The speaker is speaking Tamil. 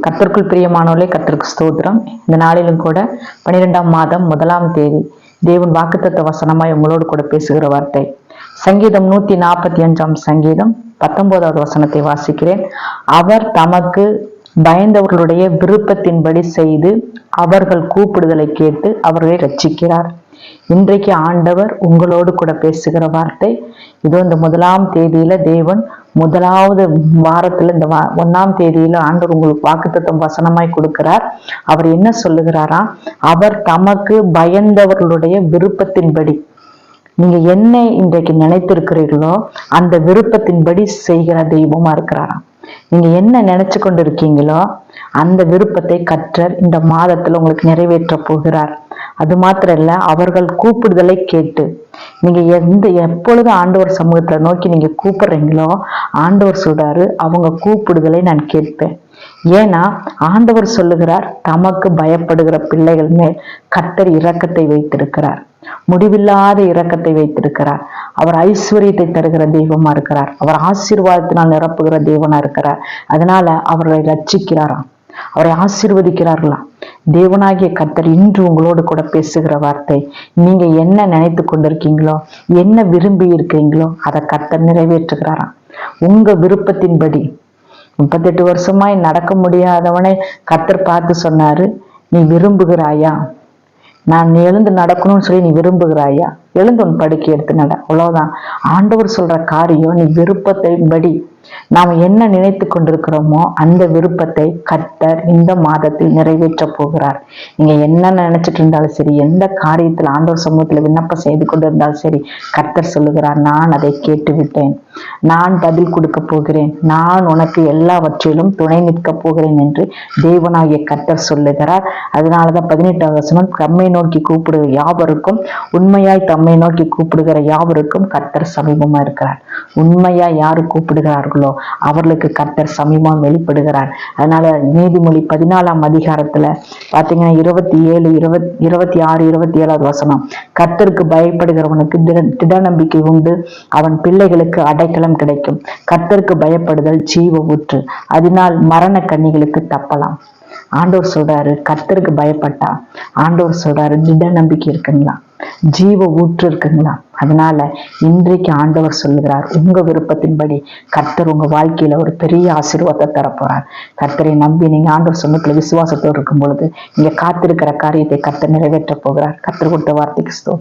கர்த்தருக்குள் பிரியமானவர்களே, கர்த்தருக்கு ஸ்தோத்திரம். இந்த நாளிலும் கூட 12ஆம் மாதம் 1ஆம் தேதி தேவன் வாக்குத்தத்த வசனமாய் உங்களோடு கூட பேசுகிற வார்த்தை சங்கீதம் 145ஆம் சங்கீதம் 19வது வசனத்தை வாசிக்கிறேன். அவர் தமக்கு பயந்தவர்களுடைய விருப்பத்தின்படி செய்து அவர்கள் கூப்பிடுதலை கேட்டு அவர்களை ரட்சிக்கிறார். இன்றைக்கு ஆண்டவர் உங்களோடு கூட பேசுகிற வார்த்தை இதோ இந்த 1ஆம் தேதியில தேவன் முதலாவது வாரத்துல இந்த 1ஆம் தேதியில ஆண்டவர் உங்களுக்கு வாக்குத்தத்தம் வசனமாய் கொடுக்கிறார். அவர் என்ன சொல்லுகிறாரா? அவர் தமக்கு பயந்தவர்களுடைய விருப்பத்தின்படி, நீங்க என்ன இன்றைக்கு நினைத்திருக்கிறீர்களோ அந்த விருப்பத்தின்படி செய்கிற தெய்வமா இருக்கிறாராம். நீங்க என்ன நினைச்சு கொண்டு இருக்கீங்களோ அந்த விருப்பத்தை கர்த்தர் இந்த மாதத்துல உங்களுக்கு நிறைவேற்ற போகிறார். அது மாத்திரம் இல்ல, அவர்கள் கூப்பிடுதலை கேட்டு, நீங்க எப்பொழுது ஆண்டவர் சமூகத்துல நோக்கி நீங்க கூப்பிடுறீங்களோ ஆண்டவர் சொல்றாரு, அவங்க கூப்பிடுதலை நான் கேட்பேன். ஏன்னா ஆண்டவர் சொல்லுகிறார், தமக்கு பயப்படுகிற பிள்ளைகள் மேல் கர்த்தர் இரக்கத்தை வைத்திருக்கிறார், முடிவில்லாத இரக்கத்தை வைத்திருக்கிறார். அவர் ஐஸ்வர்யத்தை தருகிற தெய்வமா இருக்கிறார். அவர் ஆசீர்வாதத்தினால் நிரப்புகிற தெய்வனா இருக்கிறார். அதனால அவர்களை ரட்சிக்கிறாராம், அவரை ஆசீர்வதிக்கிறார்களாம். தேவனாகிய கர்த்தர் இன்று உங்களோடு கூட பேசுகிற வார்த்தை, நீங்க என்ன நினைத்து கொண்டிருக்கீங்களோ, என்ன விரும்பி இருக்கீங்களோ அதை கர்த்தர் நிறைவேற்றுகிறாராம். உங்க விருப்பத்தின்படி 38 வருஷமாய் நடக்க முடியாதவனை கர்த்தர் பார்த்து சொன்னாரு, நீ விரும்புகிறாயா? நான் நீ எழுந்து நடக்கணும்னு சொல்லி நீ விரும்புகிறாயா? எழுந்து உன் படுக்கை எடுத்து நட. அவ்வளவுதான் ஆண்டவர் சொல்ற காரியம். நீ விருப்பத்தை படி நாம் என்ன நினைத்து கொண்டிருக்கிறோமோ அந்த விருப்பத்தை கர்த்தர் இந்த மாதத்தில் நிறைவேற்ற போகிறார். நீங்க என்ன நினைச்சிட்டு இருந்தாலும் சரி, எந்த காரியத்தில் ஆண்டவர் சமூகத்துல விண்ணப்பம் செய்து கொண்டு இருந்தாலும் சரி, கர்த்தர் சொல்லுகிறார், நான் அதை கேட்டு விட்டேன், நான் பதில் கொடுக்க போகிறேன், நான் உனக்கு எல்லாவற்றிலும் துணை நிற்க போகிறேன் என்று தேவனாகிய கர்த்தர் சொல்லுகிறார். அதனாலதான் 18வது வசனம், தம்மை நோக்கி கூப்பிடுகிற யாவருக்கும், உண்மையாய் தம்மை நோக்கி கூப்பிடுகிற யாவருக்கும் கர்த்தர் சமீபமா இருக்கிறார். உண்மையா யாரு கூப்பிடுகிறார்களோ அவர்களுக்கு கர்த்தர் சமீபம் வெளிப்படுகிறார். அதனால நீதிமொழி 14ஆம் அதிகாரத்துல பாத்தீங்கன்னா 27, 26, 27வது வசனம், கர்த்தருக்கு பயப்படுகிறவனுக்கு திட நம்பிக்கை உண்டு, அவன் பிள்ளைகளுக்கு அடைக்கலம் கிடைக்கும். கர்த்தருக்கு பயப்படுதல் ஜீவ ஊற்று, அதனால் மரண கண்ணிகளுக்கு தப்பலாம். ஆண்டவர் சொல்றாரு, கர்த்தருக்கு பயப்பட்டா ஆண்டவர் சொல்றாரு திட நம்பிக்கை இருக்குங்களா, ஜீவ ஊற்று இருக்குங்களா. அதனால இன்றைக்கு ஆண்டவர் சொல்லுகிறார், உங்க விருப்பத்தின்படி கர்த்தர் உங்க வாழ்க்கையில ஒரு பெரிய ஆசீர்வாதத்தை தரப்போறார். கர்த்தரை நம்பி நீங்க ஆண்டவர் சமூகத்துல விசுவாசத்தோடு இருக்கும் பொழுது நீங்க காத்திருக்கிற காரியத்தை கர்த்தர் நிறைவேற்ற போகிறார். கர்த்தர் கொடுத்த வார்த்தைக்கு ஸ்தோத்திரம்.